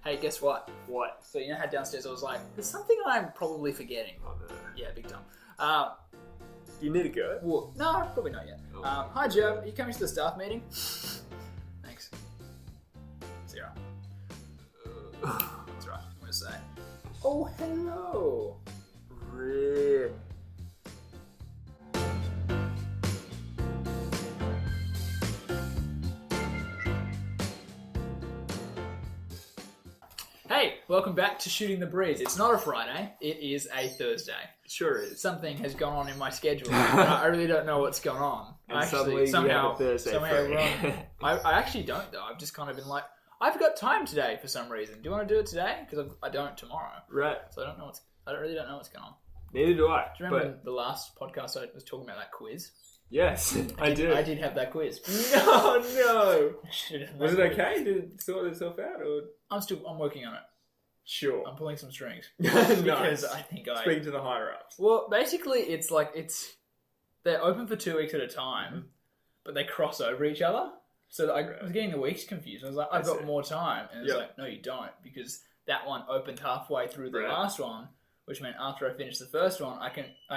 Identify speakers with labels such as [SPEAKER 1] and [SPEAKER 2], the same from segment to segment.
[SPEAKER 1] Hey, guess what?
[SPEAKER 2] What?
[SPEAKER 1] So you know how downstairs I was like, there's something I'm probably forgetting.
[SPEAKER 2] Oh, no.
[SPEAKER 1] Yeah, big time.
[SPEAKER 2] You need to go?
[SPEAKER 1] Well, no, probably not yet.
[SPEAKER 2] Oh.
[SPEAKER 1] Hi, Joe. Are you coming to the staff meeting? Thanks. 0. That's right. I'm gonna say. Oh, hello.
[SPEAKER 2] Rip.
[SPEAKER 1] Hey, welcome back to Shooting the Breeze. It's not a Friday. It is a Thursday.
[SPEAKER 2] Sure is.
[SPEAKER 1] Something has gone on in my schedule. I really don't know what's gone on.
[SPEAKER 2] And suddenly you have a Thursday free.
[SPEAKER 1] I actually don't, though. I've just kind of been like, I've got time today for some reason. Do you want to do it today? Because I don't tomorrow.
[SPEAKER 2] Right.
[SPEAKER 1] So I really don't know what's going on.
[SPEAKER 2] Neither do I.
[SPEAKER 1] Do you remember the last podcast I was talking about that quiz?
[SPEAKER 2] Yes, I do.
[SPEAKER 1] I did have that quiz.
[SPEAKER 2] No. Was it
[SPEAKER 1] quiz.
[SPEAKER 2] okay? Did it sort itself out? Or?
[SPEAKER 1] I'm working on it.
[SPEAKER 2] Sure.
[SPEAKER 1] I'm pulling some strings.
[SPEAKER 2] Nice.
[SPEAKER 1] Because I think
[SPEAKER 2] Speaking to the higher-ups.
[SPEAKER 1] Well, basically, it's they're open for 2 weeks at a time, but they cross over each other. So I was getting the weeks confused. I was like, I've got more time. And it's like, no, you don't. Because that one opened halfway through the last one, which meant after I finished the first one, I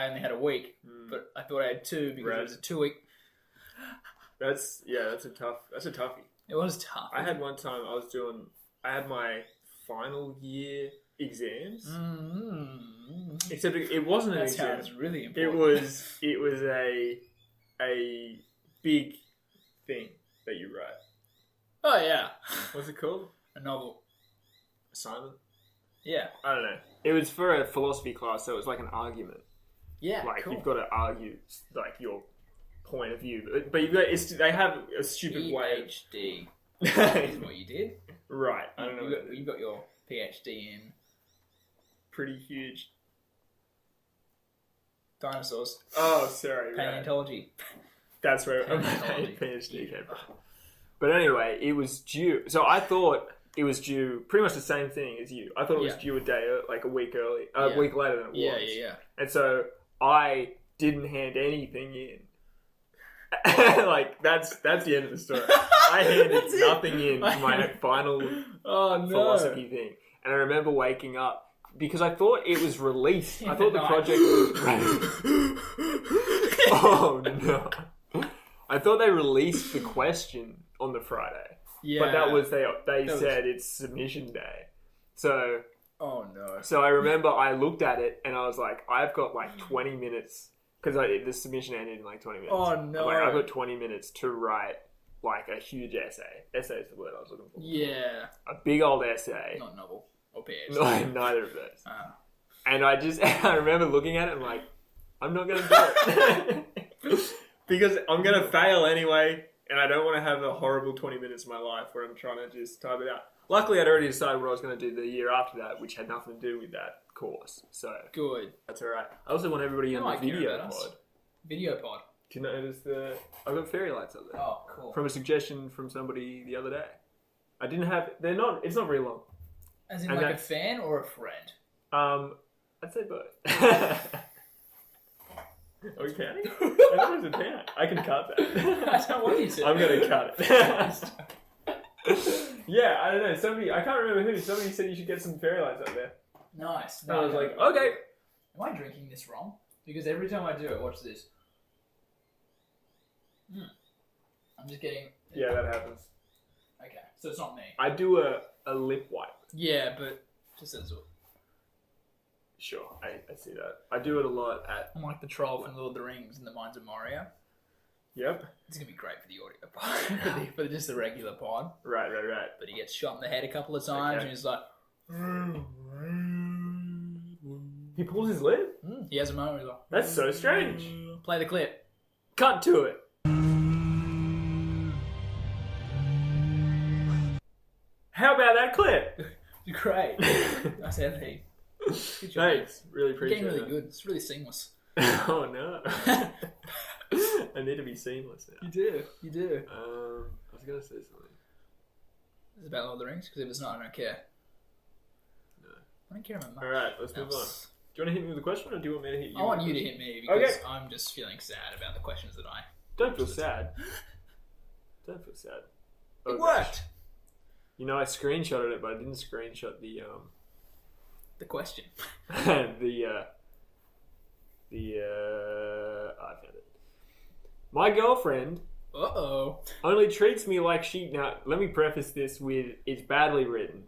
[SPEAKER 1] only had a week. But I thought I had 2 because it was a 2 week.
[SPEAKER 2] That's a toughie.
[SPEAKER 1] It was tough.
[SPEAKER 2] I had one time I had my final year exams. Except it wasn't an exam.
[SPEAKER 1] That sounds really important.
[SPEAKER 2] It was a big thing that you write.
[SPEAKER 1] Oh, yeah.
[SPEAKER 2] What's it called?
[SPEAKER 1] A novel.
[SPEAKER 2] Assignment?
[SPEAKER 1] Yeah.
[SPEAKER 2] I don't know. It was for a philosophy class, so it was like an argument.
[SPEAKER 1] Yeah,
[SPEAKER 2] like
[SPEAKER 1] cool.
[SPEAKER 2] You've got to argue like your point of view, but you've got they have a stupid way.
[SPEAKER 1] PhD is what you did,
[SPEAKER 2] right? I don't know.
[SPEAKER 1] You got your PhD in
[SPEAKER 2] pretty huge
[SPEAKER 1] dinosaurs.
[SPEAKER 2] Oh, sorry,
[SPEAKER 1] paleontology.
[SPEAKER 2] That's where my PhD came from. But anyway, it was due. So I thought it was due pretty much the same thing as you. I thought it was due a week early, a week later than it was.
[SPEAKER 1] Yeah.
[SPEAKER 2] And so I didn't hand anything in. Like that's the end of the story. I handed nothing in to my final philosophy thing, and I remember waking up because I thought it was released. I thought the project was. Oh no! I thought they released the question on the Friday.
[SPEAKER 1] Yeah,
[SPEAKER 2] but that was they said it's submission day. So.
[SPEAKER 1] Oh no!
[SPEAKER 2] So I remember I looked at it and I was like, I've got like 20 minutes because the submission ended in like 20 minutes.
[SPEAKER 1] Oh no!
[SPEAKER 2] I've got 20 minutes to write like a huge essay. Essay is the word I was looking for.
[SPEAKER 1] Yeah.
[SPEAKER 2] A big old essay.
[SPEAKER 1] Not novel or PhD.
[SPEAKER 2] No, neither of those. And I remember looking at it and like, I'm not going to do it because I'm going to fail anyway, and I don't want to have a horrible 20 minutes of my life where I'm trying to just type it out. Luckily, I'd already decided what I was going to do the year after that, which had nothing to do with that course. So
[SPEAKER 1] good.
[SPEAKER 2] That's all right. I also want everybody on the video pod.
[SPEAKER 1] Video pod.
[SPEAKER 2] Do you notice I've got fairy lights up there?
[SPEAKER 1] Oh, cool.
[SPEAKER 2] From a suggestion from somebody the other day. I didn't have. They're not. It's not very long.
[SPEAKER 1] As in, like a fan or a friend?
[SPEAKER 2] I'd say both. Are we counting? I thought it was a pan. I can cut that.
[SPEAKER 1] I don't want you to.
[SPEAKER 2] I'm going to cut it. Yeah, I don't know. I can't remember who. Somebody said you should get some fairy lights up there.
[SPEAKER 1] Nice.
[SPEAKER 2] And I was like, okay.
[SPEAKER 1] Am I drinking this wrong? Because every time I do it, watch this. I'm just getting...
[SPEAKER 2] Yeah, that happens.
[SPEAKER 1] Okay, so it's not me.
[SPEAKER 2] I do a lip wipe.
[SPEAKER 1] Yeah, but just as well.
[SPEAKER 2] Sure, I see that. I do it a lot at...
[SPEAKER 1] I'm like the troll from Lord of the Rings in the Mines of Moria.
[SPEAKER 2] Yep.
[SPEAKER 1] It's going to be great for the audio pod. for just the regular pod.
[SPEAKER 2] Right.
[SPEAKER 1] But he gets shot in the head a couple of times and he's like...
[SPEAKER 2] He pulls his lip?
[SPEAKER 1] He has a moment where he's like...
[SPEAKER 2] That's so strange.
[SPEAKER 1] Play the clip.
[SPEAKER 2] Cut to it. How about that clip?
[SPEAKER 1] Great. Nice editing. Good job.
[SPEAKER 2] Thanks. Really appreciate it.
[SPEAKER 1] It's getting really good. It's really seamless.
[SPEAKER 2] Oh no. I need to be seamless now.
[SPEAKER 1] You do.
[SPEAKER 2] I was going to say something.
[SPEAKER 1] Is it about Lord of the Rings? Because if it's not, I don't care.
[SPEAKER 2] No.
[SPEAKER 1] I don't care about much.
[SPEAKER 2] Alright, let's move on. Do you want to hit me with a question or do you want me to hit you?
[SPEAKER 1] I want you to hit me because I'm just feeling sad about the questions that I...
[SPEAKER 2] Don't feel sad. Don't feel sad.
[SPEAKER 1] It worked!
[SPEAKER 2] You know, I screenshotted it, but I didn't screenshot the
[SPEAKER 1] question.
[SPEAKER 2] I found it. My girlfriend only treats me like she... Now, let me preface this with, it's badly written.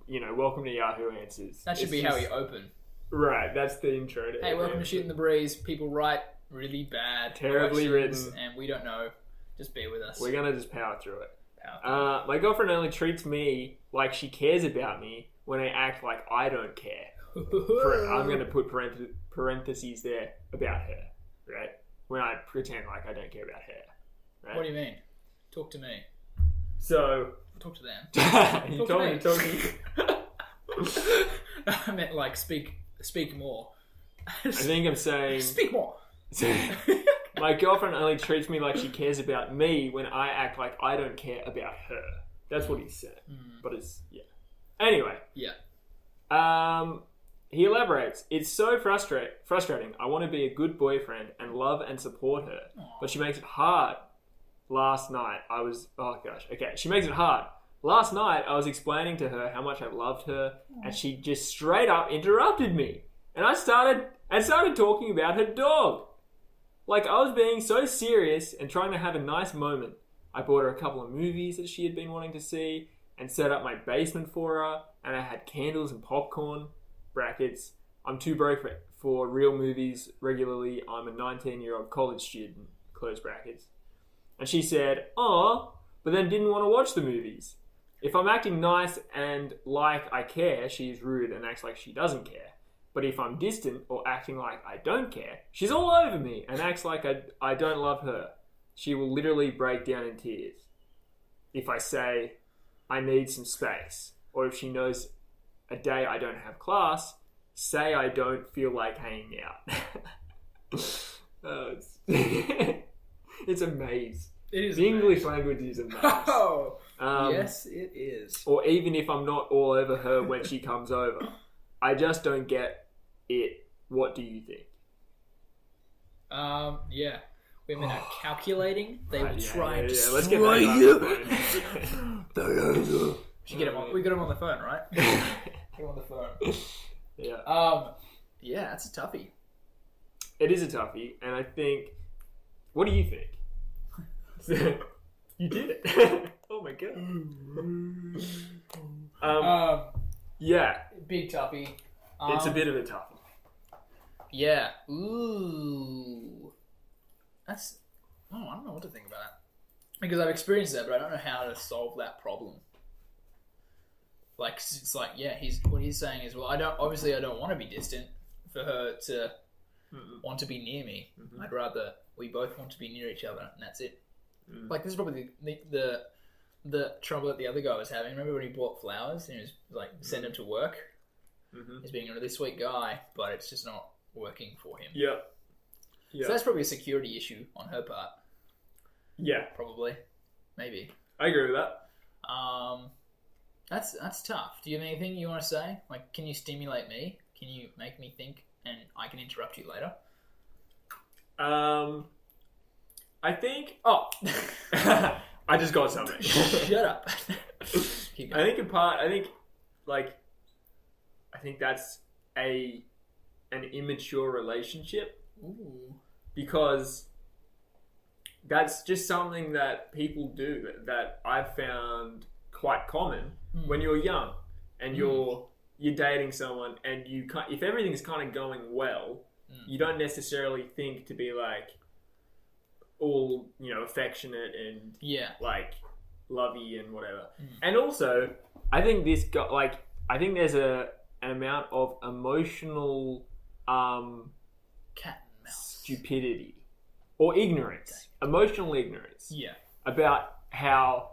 [SPEAKER 2] You know, welcome to Yahoo Answers.
[SPEAKER 1] That should be how you open.
[SPEAKER 2] Right, that's the intro to
[SPEAKER 1] Hey, welcome to Shooting the Breeze. People write really bad,
[SPEAKER 2] terribly written,
[SPEAKER 1] and we don't know. Just bear with us.
[SPEAKER 2] We're gonna just power through it. My girlfriend only treats me like she cares about me when I act like I don't care. I'm gonna put parentheses there about her, right? When I pretend like I don't care about her. Right?
[SPEAKER 1] What do you mean? Talk to me.
[SPEAKER 2] So
[SPEAKER 1] talk to them.
[SPEAKER 2] You told me to talk to you.
[SPEAKER 1] I meant like speak more.
[SPEAKER 2] I think I'm saying
[SPEAKER 1] speak more.
[SPEAKER 2] My girlfriend only treats me like she cares about me when I act like I don't care about her. That's what he said. But it's Anyway.
[SPEAKER 1] Yeah.
[SPEAKER 2] He elaborates. It's so frustrating. I want to be a good boyfriend and love and support her, but she makes it hard. Last night she makes it hard. Last night I was explaining to her how much I loved her, and she just straight up interrupted me. And I started talking about her dog. Like I was being so serious and trying to have a nice moment. I bought her a couple of movies that she had been wanting to see and set up my basement for her, and I had candles and popcorn, brackets. I'm too broke for real movies regularly. I'm a 19-year-old college student, close brackets. And she said, "Aw," but then didn't want to watch the movies. If I'm acting nice and like I care, she's rude and acts like she doesn't care. But if I'm distant or acting like I don't care, she's all over me and acts like I don't love her. She will literally break down in tears. If I say I need some space, or if she knows a day I don't have class, say I don't feel like hanging out. It's a maze.
[SPEAKER 1] It is.
[SPEAKER 2] The English language is a maze.
[SPEAKER 1] Yes, it is.
[SPEAKER 2] Or even if I'm not all over her when she comes over, I just don't get it. What do you think?
[SPEAKER 1] Yeah. Women are calculating. They will try and destroy
[SPEAKER 2] Let's get that.
[SPEAKER 1] We got him on the phone, right? Get him on the phone.
[SPEAKER 2] Yeah.
[SPEAKER 1] Yeah, that's a toughie.
[SPEAKER 2] It is a toughie, and I think. What do you think? You did it. Oh my god. Yeah.
[SPEAKER 1] Big toughie.
[SPEAKER 2] It's a bit of a toughie.
[SPEAKER 1] Yeah. Ooh. That's... Oh, I don't know what to think about that. Because I've experienced that, but I don't know how to solve that problem. Like, it's like, what he's saying is, well, I don't want to be distant for her to want to be near me. Mm-hmm. I'd rather we both want to be near each other, and that's it. Like, this is probably the trouble that the other guy was having. Remember when he bought flowers and he was like, send him to work? Mm-hmm. He's being a really sweet guy, but it's just not working for him.
[SPEAKER 2] Yeah.
[SPEAKER 1] So that's probably a security issue on her part.
[SPEAKER 2] Yeah.
[SPEAKER 1] Probably. Maybe.
[SPEAKER 2] I agree with that.
[SPEAKER 1] That's tough. Do you have anything you want to say? Like, can you stimulate me? Can you make me think and I can interrupt you later?
[SPEAKER 2] I think... Oh! I just got something.
[SPEAKER 1] Shut up.
[SPEAKER 2] I think that's an immature relationship.
[SPEAKER 1] Ooh.
[SPEAKER 2] Because that's just something that people do that I've found quite common when you're young and you're dating someone and if everything's kind of going well, you don't necessarily think to be like all, affectionate and like lovey and whatever. And also, I think there's an amount of emotional
[SPEAKER 1] cat and mouse
[SPEAKER 2] stupidity or ignorance, emotional ignorance.
[SPEAKER 1] Yeah.
[SPEAKER 2] About how,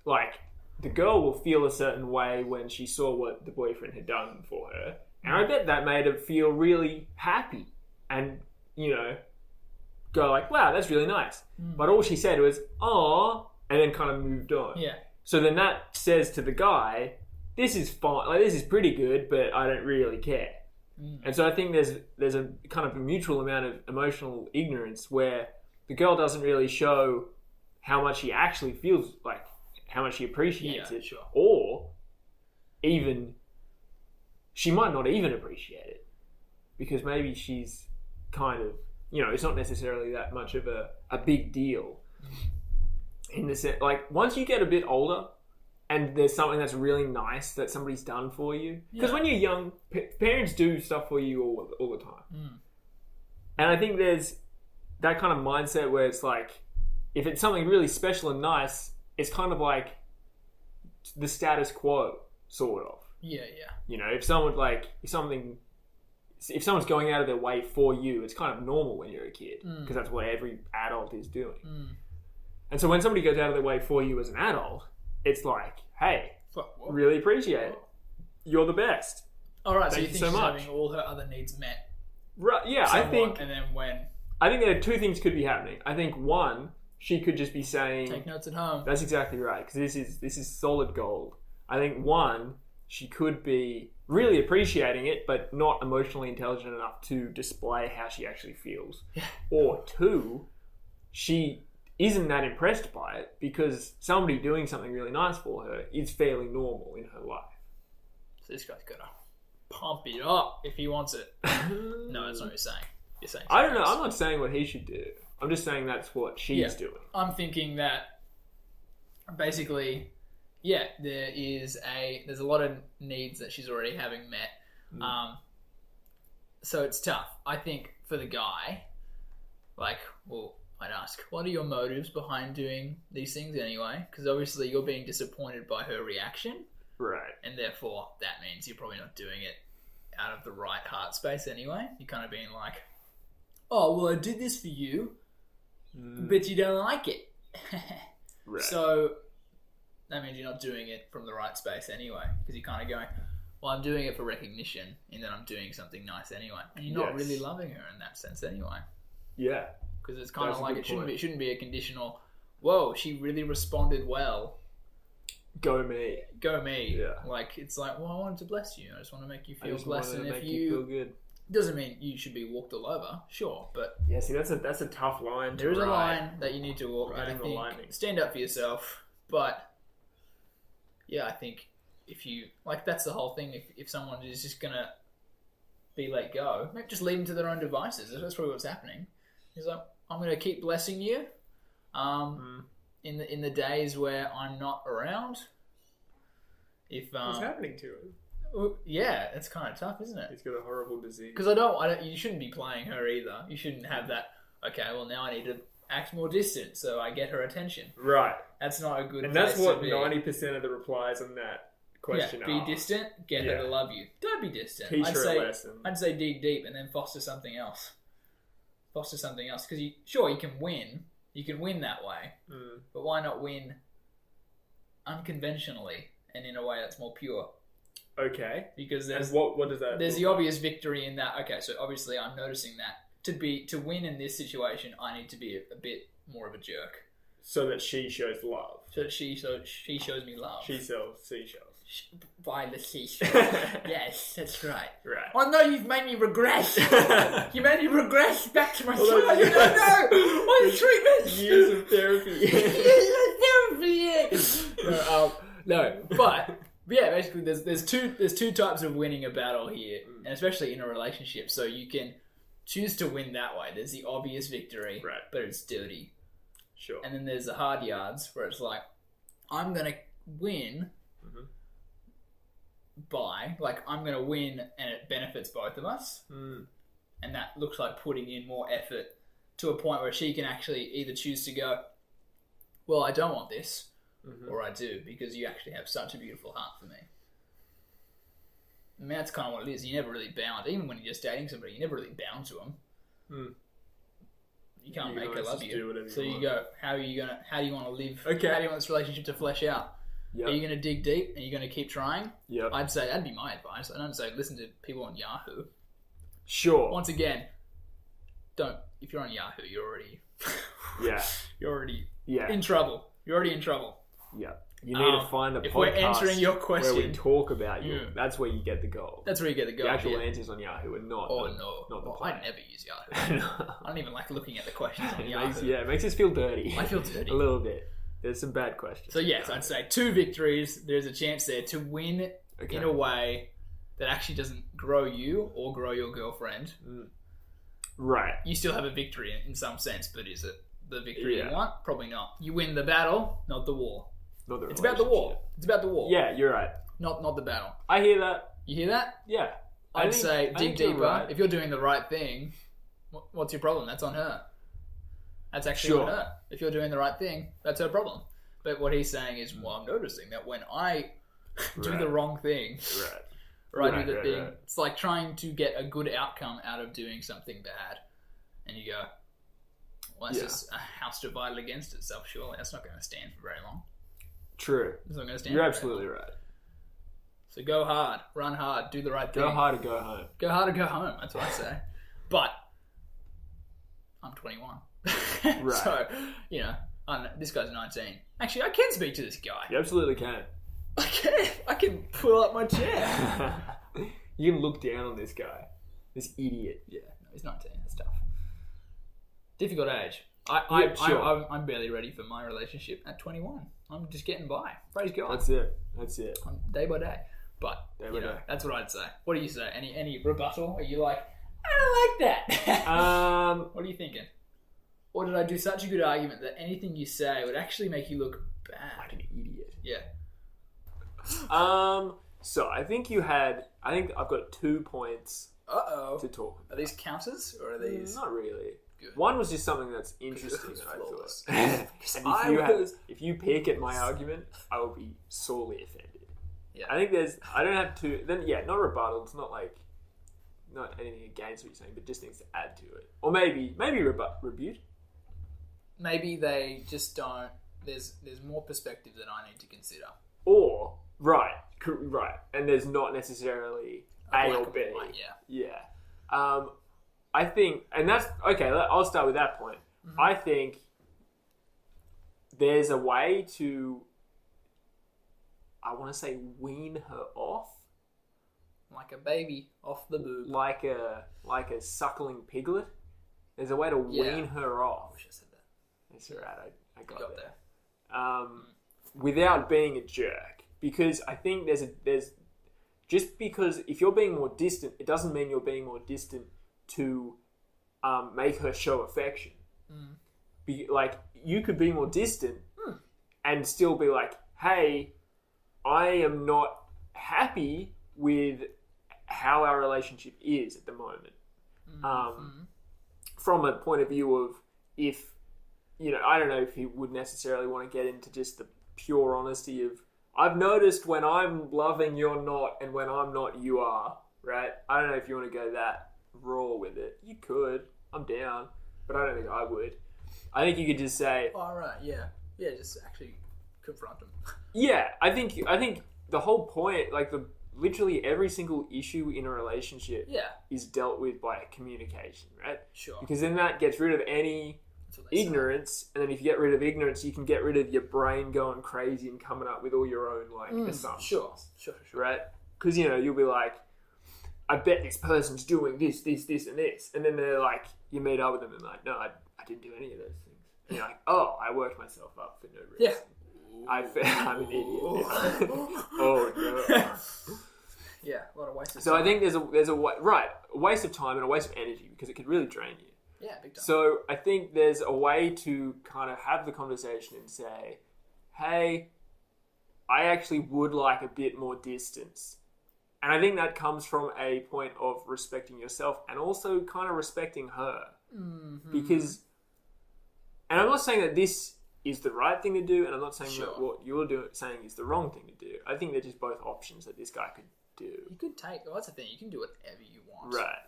[SPEAKER 2] like, the girl will feel a certain way when she saw what the boyfriend had done for her. And I bet that made her feel really happy and, go like, wow, that's really nice. But all she said was, "Aw," and then kind of moved on.
[SPEAKER 1] Yeah.
[SPEAKER 2] So then that says to the guy, this is fine, like, this is pretty good, but I don't really care. And so I think there's a kind of a mutual amount of emotional ignorance where the girl doesn't really show how much she actually feels, like how much she appreciates it,
[SPEAKER 1] sure.
[SPEAKER 2] or even she might not even appreciate it because maybe she's kind of, it's not necessarily that much of a big deal. In the sense, like once you get a bit older and there's something that's really nice that somebody's done for you, because when you're young, parents do stuff for you all the time. And I think there's that kind of mindset where it's like, if it's something really special and nice, it's kind of like the status quo, sort of.
[SPEAKER 1] Yeah.
[SPEAKER 2] If someone's going out of their way for you, it's kind of normal when you're a kid because that's what every adult is doing. And so when somebody goes out of their way for you as an adult, it's like, hey, really appreciate it. You're the best.
[SPEAKER 1] All right,
[SPEAKER 2] Thank
[SPEAKER 1] so you
[SPEAKER 2] you
[SPEAKER 1] think
[SPEAKER 2] so
[SPEAKER 1] she's
[SPEAKER 2] much.
[SPEAKER 1] having all her other needs met?
[SPEAKER 2] Right? Yeah,
[SPEAKER 1] somewhat,
[SPEAKER 2] I think.
[SPEAKER 1] And then when?
[SPEAKER 2] I think there are two things could be happening. I think one, she could just be saying,
[SPEAKER 1] take notes at home.
[SPEAKER 2] That's exactly right, because this is solid gold. I think one, she could be really appreciating it, but not emotionally intelligent enough to display how she actually feels.
[SPEAKER 1] Yeah.
[SPEAKER 2] Or two, she isn't that impressed by it because somebody doing something really nice for her is fairly normal in her life.
[SPEAKER 1] So this guy's gotta pump it up if he wants it. No, that's not what you're saying. You're saying
[SPEAKER 2] I don't know.
[SPEAKER 1] else.
[SPEAKER 2] I'm not saying what he should do. I'm just saying that's what she's doing.
[SPEAKER 1] I'm thinking that basically, there's a lot of needs that she's already having met. So it's tough. I think for the guy, I'd ask, what are your motives behind doing these things anyway? Because obviously you're being disappointed by her reaction.
[SPEAKER 2] Right.
[SPEAKER 1] And therefore, that means you're probably not doing it out of the right heart space anyway. You're kind of being like, oh, well, I did this for you, but you don't like it.
[SPEAKER 2] Right.
[SPEAKER 1] So that means you're not doing it from the right space anyway. Because you're kind of going, well, I'm doing it for recognition, and then I'm doing something nice anyway. And you're not really loving her in that sense anyway.
[SPEAKER 2] Yeah.
[SPEAKER 1] Because it's kind of like it shouldn't be a conditional, whoa, she really responded well.
[SPEAKER 2] Go me.
[SPEAKER 1] Yeah. Like, it's like, well, I wanted to bless you. I just want to make you feel blessed. And if you
[SPEAKER 2] feel good.
[SPEAKER 1] Doesn't mean you should be walked all over, sure, but
[SPEAKER 2] yeah, see, that's a tough line.
[SPEAKER 1] There is a line that you need to walk.
[SPEAKER 2] Riding the line.
[SPEAKER 1] Stand up for yourself, but yeah, I think if you that's the whole thing. If someone is just gonna be let go, maybe just leave them to their own devices. That's probably what's happening. He's like, I'm gonna keep blessing you, in the days where I'm not around.
[SPEAKER 2] What's happening to him?
[SPEAKER 1] Yeah, it's kind of tough, isn't it?
[SPEAKER 2] He's got a horrible disease.
[SPEAKER 1] Because I don't. You shouldn't be playing her either. You shouldn't have that. Okay, well now I need to act more distant so I get her attention.
[SPEAKER 2] Right.
[SPEAKER 1] That's not a good.
[SPEAKER 2] And that's what 90% of the replies on that question are.
[SPEAKER 1] Be distant. Get her to love you. Don't be distant.
[SPEAKER 2] Teach her a lesson.
[SPEAKER 1] I'd say dig deep and then foster something else. Because you can win. You can win that way. But why not win unconventionally and in a way that's more pure?
[SPEAKER 2] Okay.
[SPEAKER 1] Because there's
[SPEAKER 2] what does that?
[SPEAKER 1] There's the obvious victory in that. Okay, so obviously I'm noticing that to win in this situation, I need to be a bit more of a jerk,
[SPEAKER 2] so that she shows love.
[SPEAKER 1] So that she shows me love.
[SPEAKER 2] She sells seashells.
[SPEAKER 1] By the seashore. Yes, that's right.
[SPEAKER 2] Right.
[SPEAKER 1] Oh no, you've made me regress. You made me regress back to my child. You don't know. What treatment?
[SPEAKER 2] Years of therapy.
[SPEAKER 1] No, but yeah, basically there's two types of winning a battle here, and especially in a relationship. So you can choose to win that way. There's the obvious victory,
[SPEAKER 2] right,
[SPEAKER 1] but it's dirty.
[SPEAKER 2] Sure.
[SPEAKER 1] And then there's the hard yards where it's like, I'm gonna win by I'm gonna win, and it benefits both of us. And that looks like putting in more effort to a point where she can actually either choose to go, well, I don't want this. Or I do, because you actually have such a beautiful heart for me. I mean, that's kind of what it is. You never really bound, even when you're just dating somebody, you never really bound to them. You can't make her love you. So you go, how do you want to live?
[SPEAKER 2] Okay.
[SPEAKER 1] How do you want this relationship to flesh out?
[SPEAKER 2] Yep.
[SPEAKER 1] Are you going to dig deep and you're going to keep trying?
[SPEAKER 2] Yep.
[SPEAKER 1] I'd say that'd be my advice. I don't say listen to people on Yahoo.
[SPEAKER 2] Sure.
[SPEAKER 1] Once again, if you're on Yahoo, you're already you're already in trouble. You're already in trouble.
[SPEAKER 2] Yeah. You need to find a podcast
[SPEAKER 1] we're answering your question,
[SPEAKER 2] where we talk about you. That's where you get the gold.
[SPEAKER 1] That's where you get the gold.
[SPEAKER 2] The actual answers on Yahoo are not. Not the
[SPEAKER 1] I never use Yahoo. I don't even like looking at the questions on Yahoo.
[SPEAKER 2] It makes us feel dirty.
[SPEAKER 1] I feel dirty.
[SPEAKER 2] A little bit. There's some bad questions.
[SPEAKER 1] So yes, I'd say 2 victories. There's a chance there to win in a way that actually doesn't grow you or grow your girlfriend.
[SPEAKER 2] Right.
[SPEAKER 1] You still have a victory in some sense, but is it the victory you want? Probably not. You win the battle, not the war. It's about the war. It's about the war.
[SPEAKER 2] Yeah, you're right.
[SPEAKER 1] Not the battle.
[SPEAKER 2] I hear that.
[SPEAKER 1] You hear that?
[SPEAKER 2] Yeah.
[SPEAKER 1] I'd say dig deeper. Right. If you're doing the right thing, what's your problem? That's on her. That's actually on her. If you're doing the right thing, that's her problem. But what he's saying is, well, I'm noticing that when I do the wrong thing, it's like trying to get a good outcome out of doing something bad. And you go, well, that's just a house divided against itself, surely. That's not going to stand for very long.
[SPEAKER 2] True.
[SPEAKER 1] It's not going to stand
[SPEAKER 2] You're
[SPEAKER 1] for
[SPEAKER 2] absolutely
[SPEAKER 1] very long.
[SPEAKER 2] right.
[SPEAKER 1] So go hard, run hard, do the right thing.
[SPEAKER 2] Go hard or go home.
[SPEAKER 1] Go hard or go home, that's what I say. But I'm 21.
[SPEAKER 2] Right.
[SPEAKER 1] So, this guy's 19. Actually, I can speak to this guy.
[SPEAKER 2] You absolutely can.
[SPEAKER 1] I can pull up my chair.
[SPEAKER 2] You can look down on this guy. This idiot.
[SPEAKER 1] Yeah, no, he's 19. That's tough. Difficult age. I'm barely ready for my relationship at 21. I'm just getting by. Praise God.
[SPEAKER 2] That's it.
[SPEAKER 1] Day by day. But, that's what I'd say. What do you say? Any rebuttal? Are you like, I don't like that? What are you thinking? Or did I do such a good argument that anything you say would actually make you look bad?
[SPEAKER 2] Like an idiot.
[SPEAKER 1] Yeah.
[SPEAKER 2] So I think I've got 2 points to talk about.
[SPEAKER 1] Are these counters or are these...
[SPEAKER 2] Not really.
[SPEAKER 1] Good.
[SPEAKER 2] One was just something that's interesting that I thought. If you pick at my argument, I will be sorely offended. Yeah. I don't have to... Then, not rebuttal. It's not like... Not anything against what you're saying, but just things to add to it. Or maybe rebuke.
[SPEAKER 1] Maybe they just don't... There's more perspective that I need to consider.
[SPEAKER 2] Or... Right. And there's not necessarily A or B.
[SPEAKER 1] White,
[SPEAKER 2] yeah. I think... And that's... Okay, I'll start with that point. Mm-hmm. I think there's a way to... I want to say wean her off.
[SPEAKER 1] Like a baby off the boob.
[SPEAKER 2] Like a suckling piglet. There's a way to wean her off.
[SPEAKER 1] I wish I said that.
[SPEAKER 2] That's right. I got
[SPEAKER 1] there.
[SPEAKER 2] Without being a jerk, because I think there's just because if you're being more distant, it doesn't mean you're being more distant to make her show affection. Like you could be more distant and still be like, hey, I am not happy with how our relationship is at the moment. From a point of view of if, I don't know if you would necessarily want to get into just the pure honesty of, I've noticed when I'm loving, you're not, and when I'm not, you are, right? I don't know if you want to go that raw with it. You could. I'm down. But I don't think I would. I think you could just say...
[SPEAKER 1] Oh, right, yeah. Yeah, just actually confront them.
[SPEAKER 2] Yeah, I think the whole point, like literally every single issue in a relationship is dealt with by communication, right?
[SPEAKER 1] Sure.
[SPEAKER 2] Because then that gets rid of any ignorance, and then if you get rid of ignorance, you can get rid of your brain going crazy and coming up with all your own assumptions.
[SPEAKER 1] Sure.
[SPEAKER 2] Right? Because you'll be like, I bet this person's doing this, and this, and then they're like, you meet up with them and like, no, I didn't do any of those things. And you're like, oh, I worked myself up for no reason.
[SPEAKER 1] Yeah.
[SPEAKER 2] I'm an idiot. Oh no.
[SPEAKER 1] Yeah, a lot of waste of time.
[SPEAKER 2] So I think there's a waste of time and a waste of energy because it could really drain you.
[SPEAKER 1] Yeah, big time.
[SPEAKER 2] So I think there's a way to kind of have the conversation and say, hey, I actually would like a bit more distance. And I think that comes from a point of respecting yourself and also kind of respecting her. Mm-hmm. Because, and I'm not saying that this is the right thing to do, and I'm not saying that what you're saying is the wrong thing to do. I think they're just both options that this guy could do.
[SPEAKER 1] You could that's the thing. You can do whatever you want.
[SPEAKER 2] Right.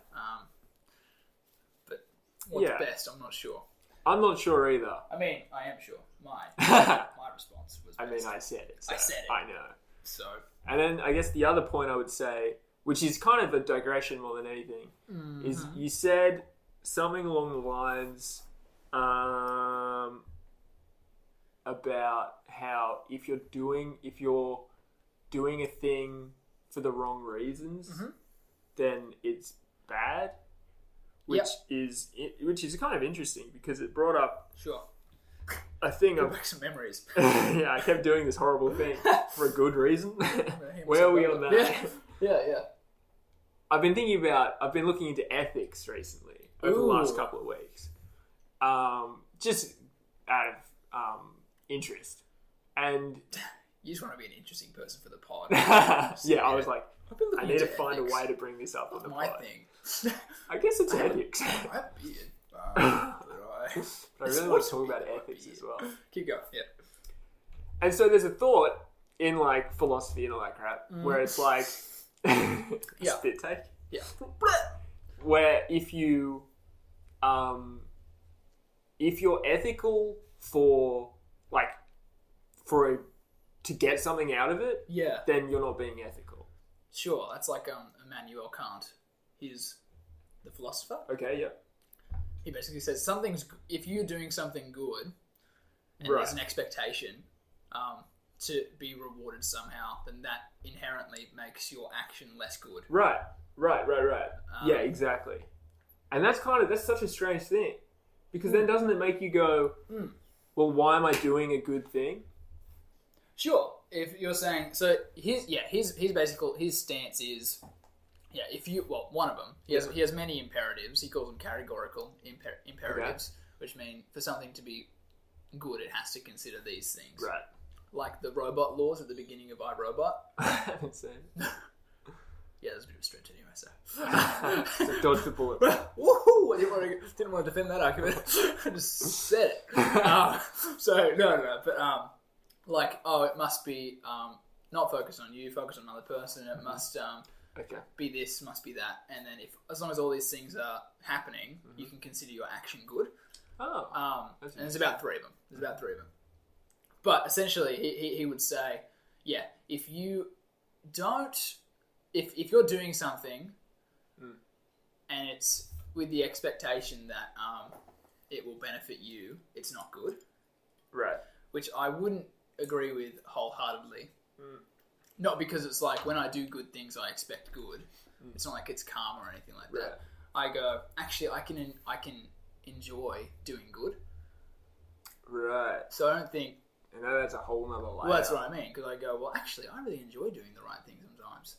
[SPEAKER 1] But what's best, I'm not sure.
[SPEAKER 2] I'm not sure either.
[SPEAKER 1] I mean, I am sure. My response was best.
[SPEAKER 2] I mean, I said it. So
[SPEAKER 1] I said it.
[SPEAKER 2] I know.
[SPEAKER 1] So.
[SPEAKER 2] And then I guess the other point I would say, which is kind of a digression more than anything, is you said something along the lines about how if you're doing a thing for the wrong reasons, then it's bad, which is kind of interesting because it brought up I think
[SPEAKER 1] Go back some memories.
[SPEAKER 2] I kept doing this horrible thing for a good reason. Where are we on that?
[SPEAKER 1] Yeah.
[SPEAKER 2] I've been looking into ethics recently over the last couple of weeks. Just out of interest. And
[SPEAKER 1] you just want to be an interesting person for the pod.
[SPEAKER 2] Yeah, I was like, I need to find a way to bring this up on the pod.
[SPEAKER 1] Thing.
[SPEAKER 2] I guess it's ethics.
[SPEAKER 1] I have beard.
[SPEAKER 2] But I really want to talk about ethics as well.
[SPEAKER 1] Keep going. Yeah.
[SPEAKER 2] And so there's a thought in like philosophy and all that crap where it's like spit take.
[SPEAKER 1] Yeah.
[SPEAKER 2] Where if you're ethical to get something out of it, then you're not being ethical.
[SPEAKER 1] Sure, that's like Immanuel Kant. He's the philosopher.
[SPEAKER 2] Okay, yeah.
[SPEAKER 1] He basically says if you're doing something good and there's an expectation to be rewarded somehow, then that inherently makes your action less good.
[SPEAKER 2] Right. Yeah, exactly. And that's such a strange thing. Because then doesn't it make you go, well, why am I doing a good thing?
[SPEAKER 1] Sure. If you're saying, so his stance is, one of them, he has many imperatives. He calls them categorical imperatives, which mean for something to be good, it has to consider these things.
[SPEAKER 2] Right.
[SPEAKER 1] Like the robot laws at the beginning of iRobot.
[SPEAKER 2] I haven't seen.
[SPEAKER 1] Yeah, there's a bit of a stretch anyway, so.
[SPEAKER 2] So dodge the bullet.
[SPEAKER 1] Woohoo! I didn't want to defend that argument. I just said it. It must be not focus on you, focus on another person. It must be this, must be that. And then as long as all these things are happening, you can consider your action good.
[SPEAKER 2] Oh.
[SPEAKER 1] And there's about three of them. But essentially, he would say, if you don't... If you're doing something and it's with the expectation that it will benefit you, it's not good.
[SPEAKER 2] Right.
[SPEAKER 1] Which I wouldn't agree with wholeheartedly. Not because it's like when I do good things, I expect good. It's not like it's karma or anything like that. I go, actually, I can enjoy doing good.
[SPEAKER 2] Right.
[SPEAKER 1] So I don't think...
[SPEAKER 2] I know that's a whole nother layer.
[SPEAKER 1] Well, that's what I mean. Because I go, well, actually, I really enjoy doing the right thing sometimes.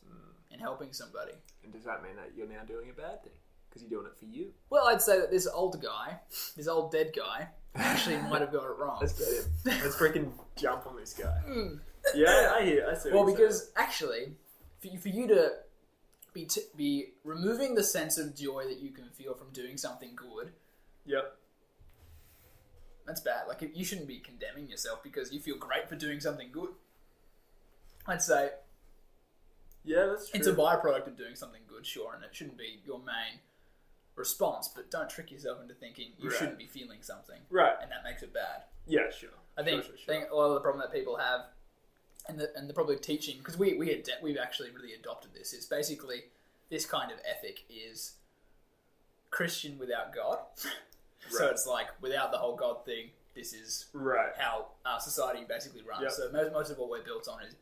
[SPEAKER 1] And helping somebody.
[SPEAKER 2] And does that mean that you're now doing a bad thing? Because you're doing it for you?
[SPEAKER 1] Well, I'd say that this old dead guy, actually might have got it wrong.
[SPEAKER 2] Let's get him. Let's freaking jump on this guy. Yeah, I see.
[SPEAKER 1] Well, because actually, for you to be removing the sense of joy that you can feel from doing something good.
[SPEAKER 2] Yep.
[SPEAKER 1] That's bad. Like, you shouldn't be condemning yourself because you feel great for doing something good. I'd say...
[SPEAKER 2] Yeah, that's true.
[SPEAKER 1] It's a byproduct of doing something good, sure, and it shouldn't be your main response, but don't trick yourself into thinking you shouldn't be feeling something.
[SPEAKER 2] Right.
[SPEAKER 1] And that makes it bad.
[SPEAKER 2] Yeah, sure.
[SPEAKER 1] I think a lot of the problem that people have, and the probably teaching, because we've actually really adopted this, is basically this kind of ethic is Christian without God. So it's like, without the whole God thing, this is how our society basically runs. Yep. So most of what we're built on is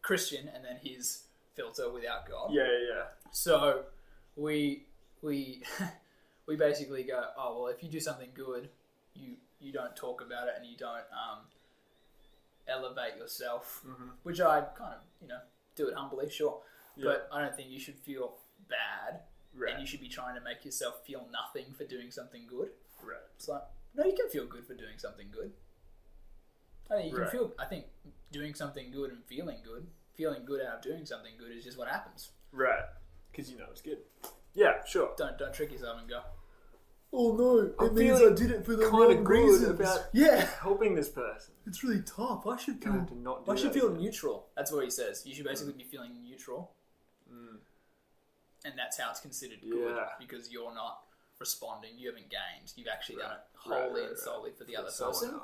[SPEAKER 1] Christian, and then his filter without God.
[SPEAKER 2] Yeah.
[SPEAKER 1] So we basically go, oh well, if you do something good, you don't talk about it and you don't elevate yourself, which I kind of do it humbly, sure, but I don't think you should feel bad, and you should be trying to make yourself feel nothing for doing something good.
[SPEAKER 2] Right.
[SPEAKER 1] It's like, no, you can feel good for doing something good. I think you can feel. I think doing something good and feeling good out of doing something good is just what happens.
[SPEAKER 2] Right. Because it's good. Yeah, sure.
[SPEAKER 1] Don't trick yourself and go,
[SPEAKER 3] oh no, it means I did it for the
[SPEAKER 2] kind of
[SPEAKER 3] wrong
[SPEAKER 2] good
[SPEAKER 3] reasons.
[SPEAKER 2] About helping this person.
[SPEAKER 3] It's really tough. I should
[SPEAKER 1] feel neutral. That's what he says. You should basically be feeling neutral. And that's how it's considered good, because you're not responding. You haven't gained. You've actually done it wholly and solely for the other person.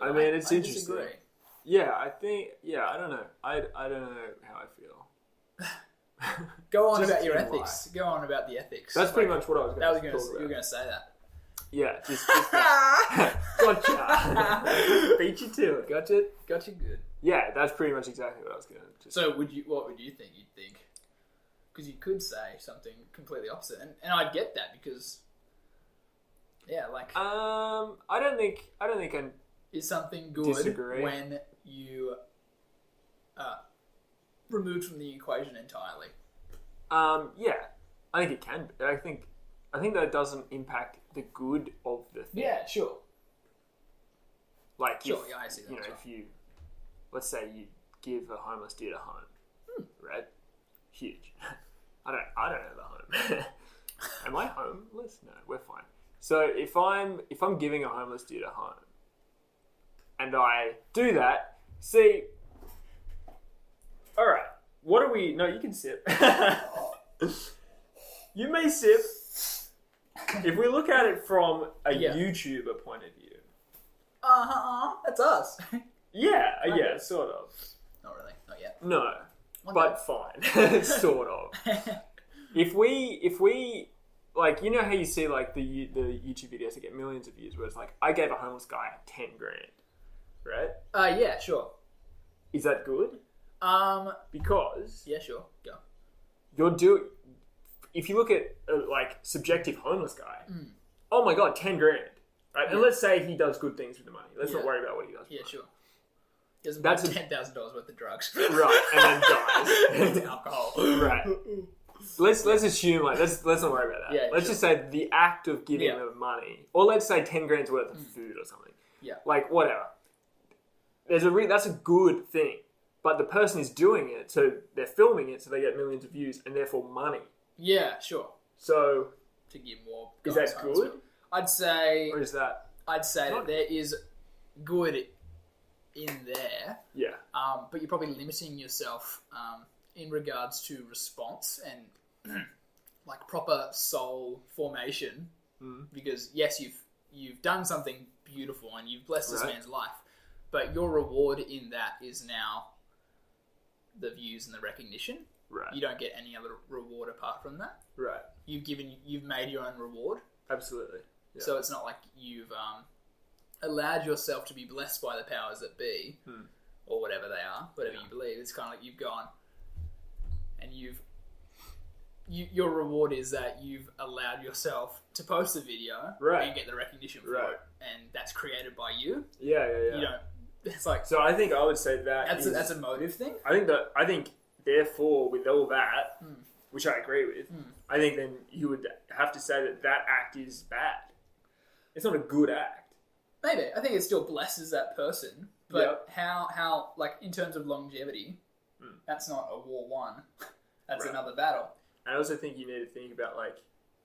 [SPEAKER 2] I mean, it's interesting.
[SPEAKER 1] Disagree.
[SPEAKER 2] Yeah, I think. Yeah, I don't know. I don't know how I feel.
[SPEAKER 1] Go on about your ethics. Go on about the ethics.
[SPEAKER 2] That's pretty much what I was going to talk about.
[SPEAKER 1] You were going to say that.
[SPEAKER 2] Yeah, just gotcha. Beat you to it.
[SPEAKER 1] Gotcha good.
[SPEAKER 2] Yeah, that's pretty much exactly what I was going to.
[SPEAKER 1] So what would you think? You'd think, because you could say something completely opposite, and I'd get that because Yeah, like
[SPEAKER 2] I don't think I
[SPEAKER 1] is something good
[SPEAKER 2] disagree.
[SPEAKER 1] when you removed from the equation entirely.
[SPEAKER 2] Yeah, I think it can. I think that doesn't impact the good of the thing.
[SPEAKER 1] Yeah, sure.
[SPEAKER 2] Like,
[SPEAKER 1] Sure, yeah, I see that.
[SPEAKER 2] You know,
[SPEAKER 1] as well.
[SPEAKER 2] if you, let's say you give a homeless dude a home, right? Huge. I don't have a home. Am I homeless? No, we're fine. So if I'm giving a homeless dude a home, and I do that, see, all right, what are we? No, you can sip. You may sip. If we look at it from a YouTuber point of view,
[SPEAKER 1] that's us.
[SPEAKER 2] yeah, sort of.
[SPEAKER 1] Not really, not yet.
[SPEAKER 2] No,
[SPEAKER 1] One
[SPEAKER 2] but fine, sort of. If we like, you know how you see like the YouTube videos that get millions of views, where it's like, I gave a homeless guy 10 grand, right?
[SPEAKER 1] Yeah, sure.
[SPEAKER 2] Is that good? Because
[SPEAKER 1] yeah, sure. Go.
[SPEAKER 2] if you look at like subjective homeless guy, oh my god, 10 grand, right? And let's say he does good things with the money. Let's not worry about what he does.
[SPEAKER 1] Yeah, sure. Doesn't
[SPEAKER 2] That's
[SPEAKER 1] buy $10,000 worth of drugs,
[SPEAKER 2] right? And then dies.
[SPEAKER 1] alcohol,
[SPEAKER 2] Right. Let's assume like let's not worry about that.
[SPEAKER 1] Yeah,
[SPEAKER 2] let's
[SPEAKER 1] sure.
[SPEAKER 2] just say the act of giving them money, or let's say 10 grand's worth of food or something.
[SPEAKER 1] Yeah.
[SPEAKER 2] Like whatever. That's a good thing, but the person is doing it, so they're filming it, so they get millions of views and therefore money.
[SPEAKER 1] Yeah, sure.
[SPEAKER 2] So
[SPEAKER 1] To give more.
[SPEAKER 2] is
[SPEAKER 1] guys
[SPEAKER 2] that
[SPEAKER 1] homes.
[SPEAKER 2] good,
[SPEAKER 1] I'd say.
[SPEAKER 2] or is that
[SPEAKER 1] that there is good in there.
[SPEAKER 2] yeah?
[SPEAKER 1] But you're probably limiting yourself in regards to response and like proper soul formation. Because yes, you've done something beautiful and you've blessed this man's life, but your reward in that is now the views and the recognition.
[SPEAKER 2] Right.
[SPEAKER 1] You don't get any other reward apart from that.
[SPEAKER 2] Right.
[SPEAKER 1] You've made your own reward.
[SPEAKER 2] Absolutely. Yeah.
[SPEAKER 1] So it's not like you've allowed yourself to be blessed by the powers that be, or whatever they are, whatever you believe. It's kind of like you've gone and your reward is that you've allowed yourself to post a video and get the recognition for it, and that's created by you.
[SPEAKER 2] Yeah.
[SPEAKER 1] You don't. It's like
[SPEAKER 2] So I think I would say
[SPEAKER 1] that's a motive thing.
[SPEAKER 2] I think therefore with all that, which I agree with, I think then you would have to say that act is bad. It's not a good act.
[SPEAKER 1] Maybe I think it still blesses that person, but how like in terms of longevity, that's not a war won. That's another battle.
[SPEAKER 2] I also think you need to think about like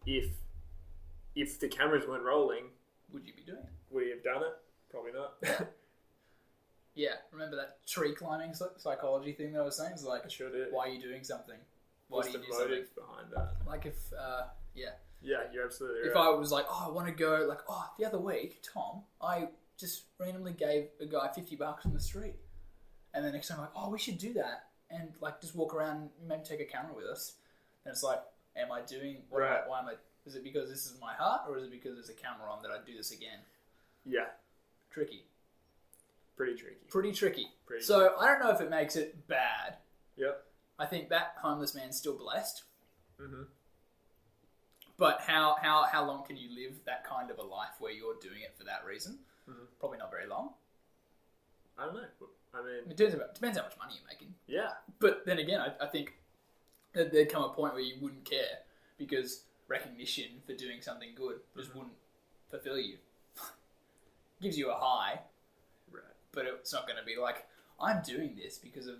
[SPEAKER 2] if the cameras weren't rolling,
[SPEAKER 1] Would you be doing it?
[SPEAKER 2] would he have done it? Probably not.
[SPEAKER 1] Yeah, remember that tree climbing psychology thing that I was saying? It's like,
[SPEAKER 2] I sure did.
[SPEAKER 1] why are you doing something? Why
[SPEAKER 2] What's
[SPEAKER 1] do
[SPEAKER 2] the
[SPEAKER 1] you do something?
[SPEAKER 2] motive behind that?
[SPEAKER 1] Like if,
[SPEAKER 2] Yeah, you're absolutely right.
[SPEAKER 1] if I was like, oh, I want to go, like, oh, the other week, Tom, I just randomly gave a guy $50 in the street. And then next time I'm like, oh, we should do that. And like, just walk around, maybe take a camera with us. And it's like, am I doing, why am I, is it because this is my heart, or is it because there's a camera on that I do this again?
[SPEAKER 2] Yeah.
[SPEAKER 1] Tricky.
[SPEAKER 2] Pretty tricky.
[SPEAKER 1] Pretty tricky.
[SPEAKER 2] Pretty
[SPEAKER 1] So I don't know if it makes it bad.
[SPEAKER 2] Yep.
[SPEAKER 1] I think that homeless man's still blessed.
[SPEAKER 2] Mm-hmm.
[SPEAKER 1] But how long can you live that kind of a life where you're doing it for that reason?
[SPEAKER 2] Mm-hmm.
[SPEAKER 1] Probably not very long.
[SPEAKER 2] I don't know. I mean,
[SPEAKER 1] It depends how much money you're making.
[SPEAKER 2] yeah.
[SPEAKER 1] But then again, I think that there'd come a point where you wouldn't care because recognition for doing something good just wouldn't fulfill you. Gives you a high,
[SPEAKER 2] Right.
[SPEAKER 1] but it's not going to be like, I'm doing this because of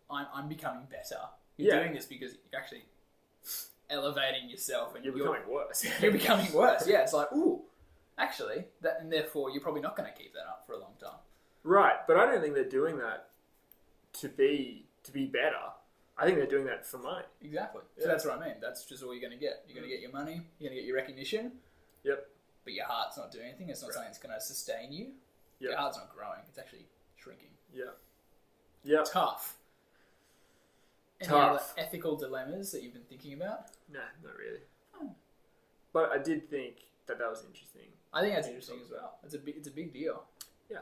[SPEAKER 1] I'm becoming better. You're doing this because you're actually elevating yourself and
[SPEAKER 2] You're becoming worse.
[SPEAKER 1] you're becoming worse. Yeah, it's like, ooh, actually, that, and therefore you're probably not going to keep that up for a long time.
[SPEAKER 2] Right, but I don't think they're doing that to be better. I think they're doing that for money.
[SPEAKER 1] Exactly. So that's what I mean. That's just all you're going to get. You're going to get your money. You're going to get your recognition.
[SPEAKER 2] Yep.
[SPEAKER 1] But your heart's not doing anything. It's not something that's going to sustain you.
[SPEAKER 2] Yep.
[SPEAKER 1] Your heart's not growing. It's actually shrinking.
[SPEAKER 2] Yeah. Yeah.
[SPEAKER 1] Tough. Any
[SPEAKER 2] Tough.
[SPEAKER 1] other ethical dilemmas that you've been thinking about?
[SPEAKER 2] No, not really. But I did think that was interesting.
[SPEAKER 1] I think that's interesting as well. It's a big deal.
[SPEAKER 2] Yeah.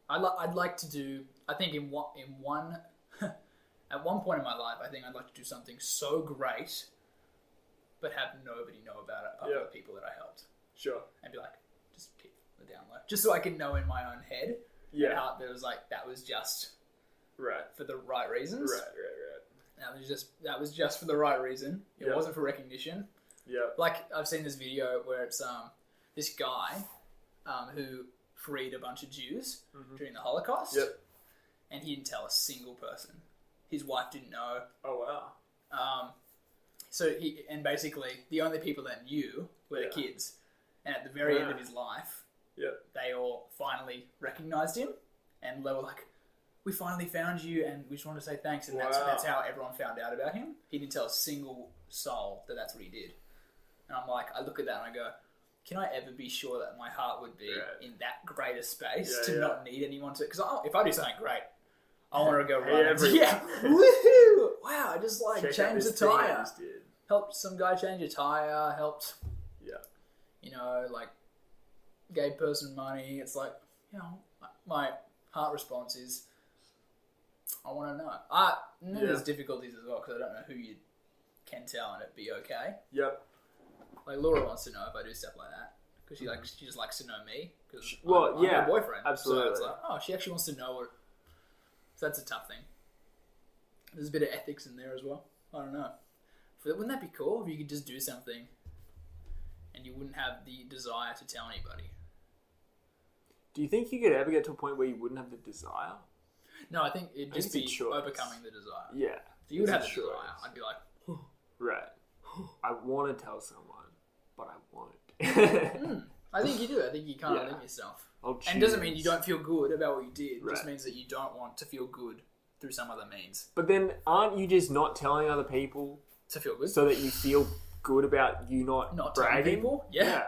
[SPEAKER 1] I'd like to do. I think in one at one point in my life, I think I'd like to do something so great but have nobody know about it apart from the people that I helped.
[SPEAKER 2] Sure.
[SPEAKER 1] And be like, just keep the down low. Just so I can know in my own head how there was like, that was just for the right reasons.
[SPEAKER 2] Right.
[SPEAKER 1] That was just for the right reason. It wasn't for recognition.
[SPEAKER 2] Yeah.
[SPEAKER 1] Like, I've seen this video where it's this guy who freed a bunch of Jews during the Holocaust.
[SPEAKER 2] Yep.
[SPEAKER 1] And he didn't tell a single person. His wife didn't know.
[SPEAKER 2] Oh, wow.
[SPEAKER 1] So basically, the only people that knew were the kids. And at the very end of his life, they all finally recognized him. And they were like, we finally found you and we just want to say thanks. And that's how everyone found out about him. He didn't tell a single soul that that's what he did. And I'm like, I look at that and I go, can I ever be sure that my heart would be in that greater space to not need anyone to... Because if I do something great, I want to go run. Woohoo! Wow, I just like changed the tyre. Helped some guy change a tyre, helped, like, gave person money. It's like, my heart response is, I want to know. There's difficulties as well because I don't know who you can tell and it'd be okay.
[SPEAKER 2] Yep.
[SPEAKER 1] Like, Laura wants to know if I do stuff like that because she just likes to know me because I'm her boyfriend.
[SPEAKER 2] Absolutely.
[SPEAKER 1] So it's like, she actually wants to know what. So that's a tough thing. There's a bit of ethics in there as well. I don't know. Wouldn't that be cool if you could just do something and you wouldn't have the desire to tell anybody?
[SPEAKER 2] Do you think you could ever get to a point where you wouldn't have the desire?
[SPEAKER 1] No, I think it'd just be overcoming the desire.
[SPEAKER 2] Yeah.
[SPEAKER 1] So you would have the desire. I'd be like...
[SPEAKER 2] Right. I want to tell someone, but I won't.
[SPEAKER 1] I think you do. I think you can't limit yourself.
[SPEAKER 2] And
[SPEAKER 1] it doesn't mean you don't feel good about what you did. It just means that you don't want to feel good through some other means.
[SPEAKER 2] But then aren't you just not telling other people
[SPEAKER 1] to feel good?
[SPEAKER 2] So that you feel good about you not bragging?
[SPEAKER 1] Telling people? Yeah.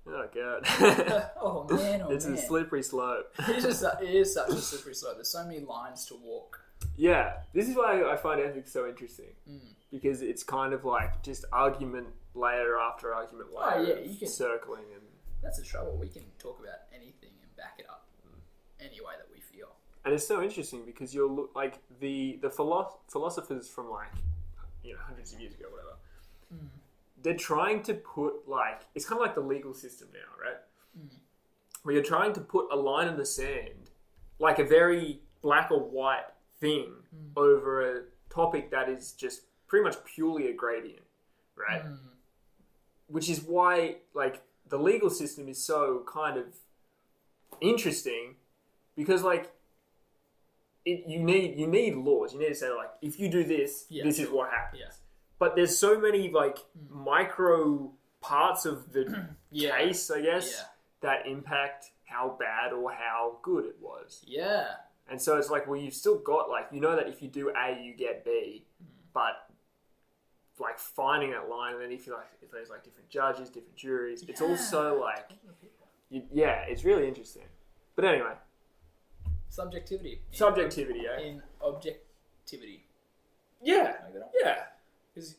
[SPEAKER 2] Oh, God.
[SPEAKER 1] Oh, man.
[SPEAKER 2] It's a slippery slope.
[SPEAKER 1] It is such a slippery slope. There's so many lines to walk.
[SPEAKER 2] Yeah. This is why I find ethics so interesting. Because it's kind of like just argument layer after argument layer. You can, circling. And
[SPEAKER 1] that's the trouble. We can talk about anything and back it up any way that we feel.
[SPEAKER 2] And it's so interesting because you're like the philosophers from like, hundreds of years ago, whatever. They're trying to put like, it's kind of like the legal system now, right? Where you're trying to put a line in the sand, like a very black or white thing over a topic that is just pretty much purely a gradient, right? Which is why like the legal system is so kind of interesting because like you need laws. You need to say like, if you do this, this is what happens. Yeah. But there's so many like micro parts of the case, I guess, that impact how bad or how good it was.
[SPEAKER 1] Yeah.
[SPEAKER 2] And so it's like, well, you've still got like, that if you do A, you get B, but like finding that line, and then if there's like different judges, different juries, it's also like, it's really interesting. But anyway.
[SPEAKER 1] Subjectivity,
[SPEAKER 2] eh?
[SPEAKER 1] In objectivity.
[SPEAKER 2] Yeah.
[SPEAKER 1] Because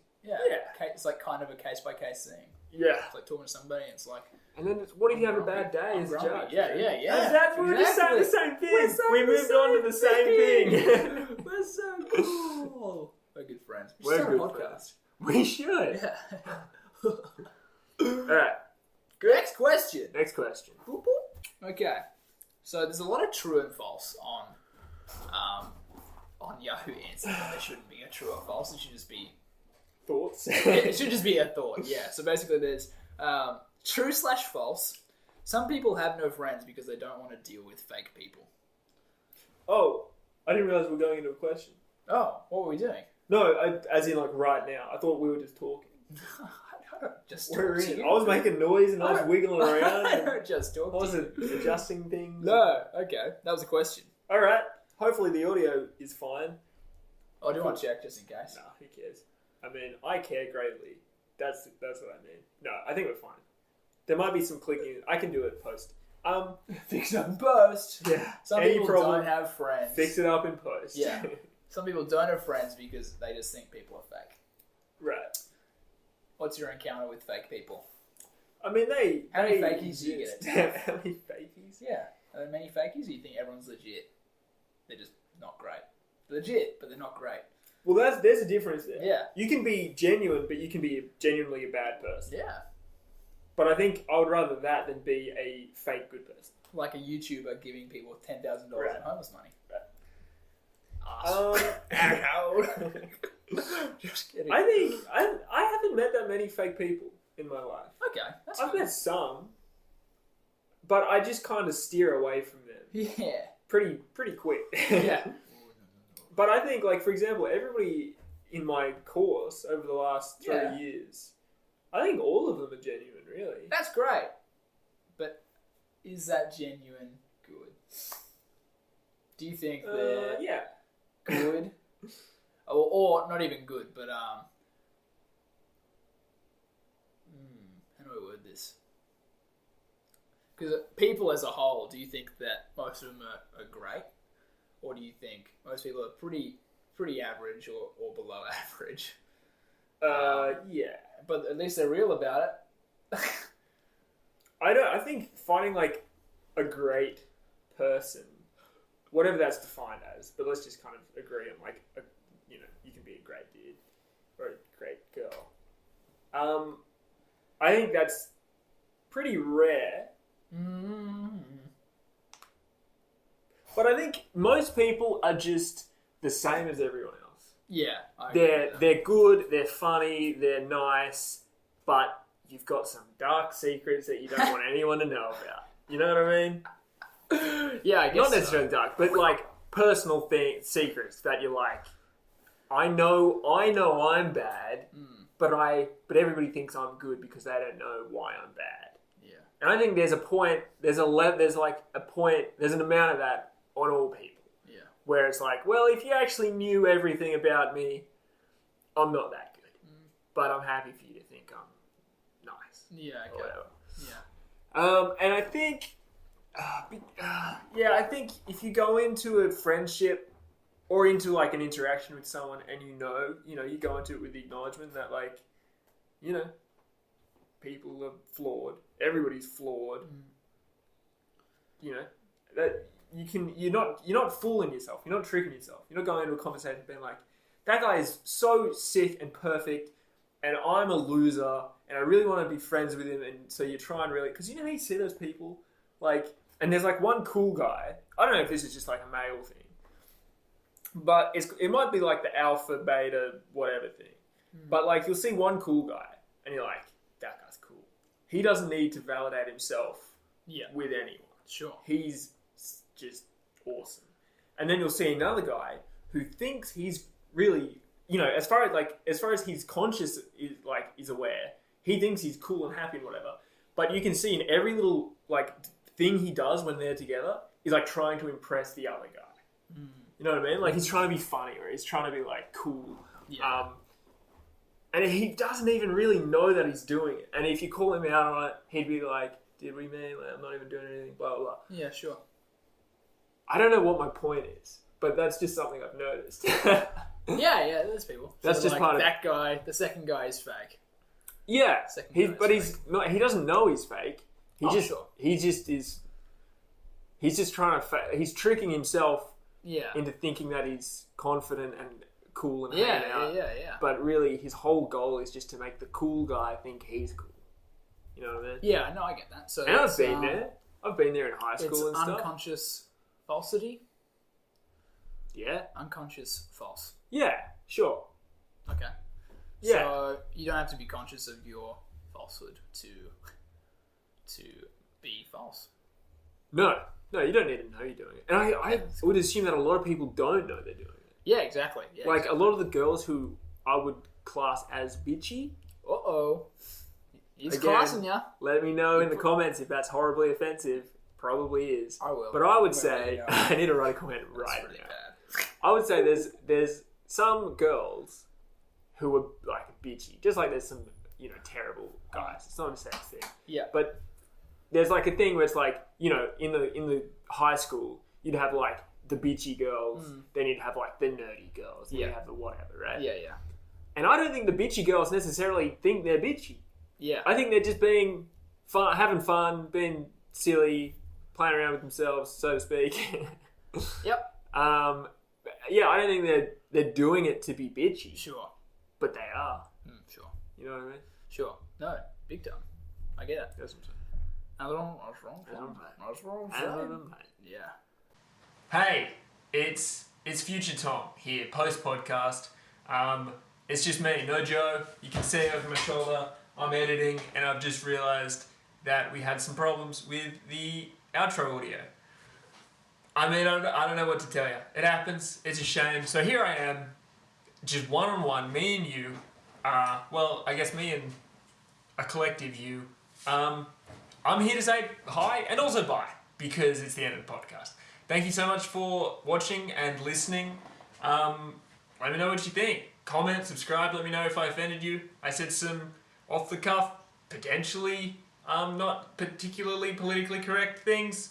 [SPEAKER 1] it's like kind of a case by case thing.
[SPEAKER 2] Yeah.
[SPEAKER 1] It's like talking to somebody and it's like...
[SPEAKER 2] And then what if you have a bad day as a judge?
[SPEAKER 1] Yeah.
[SPEAKER 2] Exactly. We're just saying the same thing. We moved on to the same thing.
[SPEAKER 1] We're so cool. We're good friends.
[SPEAKER 2] We're good podcast. We should.
[SPEAKER 1] Yeah.
[SPEAKER 2] Alright.
[SPEAKER 1] Next question.
[SPEAKER 2] Boop,
[SPEAKER 1] boop. Okay. So there's a lot of true and false on Yahoo Answers. There shouldn't be a true or false. It should just be
[SPEAKER 2] thoughts.
[SPEAKER 1] It should just be a thought. Yeah. So basically, there's true/false. Some people have no friends because they don't want to deal with fake people.
[SPEAKER 2] Oh, I didn't realize we were going into a question.
[SPEAKER 1] Oh, what were we doing?
[SPEAKER 2] No, as in like right now. I thought we were just talking.
[SPEAKER 1] I don't just talk
[SPEAKER 2] to
[SPEAKER 1] you.
[SPEAKER 2] I was making noise and I was wiggling around.
[SPEAKER 1] I don't just talk to you.
[SPEAKER 2] I wasn't adjusting things.
[SPEAKER 1] No, okay. That was a question.
[SPEAKER 2] Alright. Hopefully the audio is fine.
[SPEAKER 1] Oh, do you want to check just in case?
[SPEAKER 2] Nah, who cares? I mean, I care greatly. That's what I mean. No, I think we're fine. There might be some clicking. I can do it post.
[SPEAKER 1] Fix it up in post.
[SPEAKER 2] Yeah.
[SPEAKER 1] Some people don't have friends.
[SPEAKER 2] Fix it up in post.
[SPEAKER 1] Yeah. Some people don't have friends because they just think people are fake.
[SPEAKER 2] Right.
[SPEAKER 1] What's your encounter with fake people?
[SPEAKER 2] I mean,
[SPEAKER 1] How many fakies do you get?
[SPEAKER 2] How many fakies?
[SPEAKER 1] Yeah. Are there many fakies or you think everyone's legit? They're just not great. Legit, but they're not great.
[SPEAKER 2] Well, there's a difference there.
[SPEAKER 1] Yeah.
[SPEAKER 2] You can be genuine, but you can be genuinely a bad person.
[SPEAKER 1] Yeah.
[SPEAKER 2] But I think I would rather that than be a fake good person.
[SPEAKER 1] Like a YouTuber giving people $10,000 in homeless money. Just kidding.
[SPEAKER 2] I think I haven't met that many fake people in my life.
[SPEAKER 1] Okay, that's
[SPEAKER 2] I've
[SPEAKER 1] good.
[SPEAKER 2] met some, but I just kind of steer away from them
[SPEAKER 1] Yeah.
[SPEAKER 2] pretty quick.
[SPEAKER 1] Yeah.
[SPEAKER 2] But I think, like, for example, everybody in my course over the last 3 years, I think all of them are genuine, really.
[SPEAKER 1] That's great. But is that genuine good? Do you think they're
[SPEAKER 2] yeah.
[SPEAKER 1] good? or not even good, but how do I word this? Because people as a whole, do you think that most of them are great? Or do you think most people are pretty average or below average?
[SPEAKER 2] Yeah.
[SPEAKER 1] But at least they're real about it.
[SPEAKER 2] I think finding, like, a great person, whatever that's defined as, but let's just kind of agree on, like, you can be a great dude or a great girl. I think that's pretty rare. But I think most people are just the same as everyone else.
[SPEAKER 1] Yeah.
[SPEAKER 2] They're good, they're funny, they're nice, but you've got some dark secrets that you don't want anyone to know about. You know what I mean?
[SPEAKER 1] Yeah, I guess
[SPEAKER 2] Not necessarily dark, but like personal secrets that you're like, I know I'm bad, but everybody thinks I'm good because they don't know why I'm bad.
[SPEAKER 1] Yeah.
[SPEAKER 2] And I think there's an amount of that on all people.
[SPEAKER 1] Yeah.
[SPEAKER 2] Where it's like, well, if you actually knew everything about me, I'm not that good. But I'm happy for you to think I'm nice.
[SPEAKER 1] Yeah, okay.
[SPEAKER 2] Or whatever.
[SPEAKER 1] Yeah.
[SPEAKER 2] And I think, I think if you go into a friendship or into like an interaction with someone and you go into it with the acknowledgement that, like, people are flawed. Everybody's flawed. That you're not fooling yourself. You're not tricking yourself. You're not going into a conversation being like, that guy is so sick and perfect, and I'm a loser, and I really want to be friends with him. And so you try and really, because you see those people, like, and there's like one cool guy. I don't know if this is just like a male thing, but it might be like the alpha, beta, whatever thing. But like you'll see one cool guy, and you're like, that guy's cool. He doesn't need to validate himself with anyone.
[SPEAKER 1] Sure.
[SPEAKER 2] He's just awesome. And then you'll see another guy who thinks he's really, as far as he's conscious is aware, he thinks he's cool and happy and whatever. But you can see in every little like thing he does when they're together, he's like trying to impress the other guy. You know what I mean? Like he's trying to be funny or he's trying to be like cool.
[SPEAKER 1] Yeah.
[SPEAKER 2] And he doesn't even really know that he's doing it. And if you call him out on it, he'd be like, did we mean? Like, I'm not even doing anything, blah, blah, blah.
[SPEAKER 1] Yeah, sure.
[SPEAKER 2] I don't know what my point is, but that's just something I've noticed.
[SPEAKER 1] Yeah, there's people.
[SPEAKER 2] That's just
[SPEAKER 1] like
[SPEAKER 2] part of
[SPEAKER 1] that guy. The second guy is fake.
[SPEAKER 2] Yeah,
[SPEAKER 1] Second
[SPEAKER 2] he doesn't know he's fake.
[SPEAKER 1] Sure.
[SPEAKER 2] He's just trying to. He's tricking himself
[SPEAKER 1] Yeah.
[SPEAKER 2] into thinking that he's confident and cool and hanging out.
[SPEAKER 1] Yeah.
[SPEAKER 2] But really, his whole goal is just to make the cool guy think he's cool. You know what I mean?
[SPEAKER 1] Yeah, no, I get that. So
[SPEAKER 2] And I've been there. I've been there in high school
[SPEAKER 1] it's
[SPEAKER 2] and stuff.
[SPEAKER 1] unconscious falsity.
[SPEAKER 2] Yeah.
[SPEAKER 1] Unconscious false.
[SPEAKER 2] Yeah. Sure.
[SPEAKER 1] Okay.
[SPEAKER 2] Yeah.
[SPEAKER 1] So you don't have to be conscious of your falsehood to be false.
[SPEAKER 2] No, you don't need to know you're doing it. And I would assume that a lot of people don't know they're doing it.
[SPEAKER 1] Yeah, exactly. Yeah,
[SPEAKER 2] Like a lot of the girls who I would class as bitchy.
[SPEAKER 1] He's
[SPEAKER 2] Again,
[SPEAKER 1] classing ya.
[SPEAKER 2] Let me know in the comments if that's horribly offensive. Probably is.
[SPEAKER 1] I will.
[SPEAKER 2] But I would
[SPEAKER 1] Well,
[SPEAKER 2] say,
[SPEAKER 1] you know.
[SPEAKER 2] I need to write a comment
[SPEAKER 1] That's
[SPEAKER 2] right
[SPEAKER 1] pretty
[SPEAKER 2] now.
[SPEAKER 1] bad.
[SPEAKER 2] I would say there's some girls who are like bitchy, just like there's some terrible guys. It's not a sex thing.
[SPEAKER 1] Yeah.
[SPEAKER 2] But there's like a thing where it's like in the high school you'd have like the bitchy girls, then you'd have like the nerdy girls, then you'd have the whatever, right?
[SPEAKER 1] Yeah.
[SPEAKER 2] And I don't think the bitchy girls necessarily think they're bitchy.
[SPEAKER 1] Yeah.
[SPEAKER 2] I think they're just being fun, having fun, being silly, playing around with themselves, so to speak.
[SPEAKER 1] Yep.
[SPEAKER 2] yeah, I don't think they're doing it to be bitchy,
[SPEAKER 1] Sure.
[SPEAKER 2] but they are.
[SPEAKER 1] Sure.
[SPEAKER 2] You know what I mean?
[SPEAKER 1] Sure. No, big time. I get it.
[SPEAKER 2] That's what I'm saying.
[SPEAKER 1] That's wrong. Yeah.
[SPEAKER 2] Hey, it's Future Tom here, post podcast. It's just me, no Joe. You can see over my shoulder. I'm editing, and I've just realised that we had some problems with the outro audio. I mean, I don't know what to tell you. It happens. It's a shame. So here I am, just one-on-one, me and you. Well, I guess me and a collective you. I'm here to say hi and also bye, because it's the end of the podcast. Thank you so much for watching and listening. Let me know what you think. Comment, subscribe, let me know if I offended you. I said some off-the-cuff, potentially not particularly politically correct things.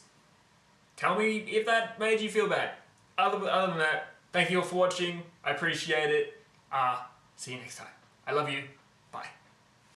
[SPEAKER 2] Tell me if that made you feel bad. Other than that, thank you all for watching. I appreciate it. See you next time. I love you.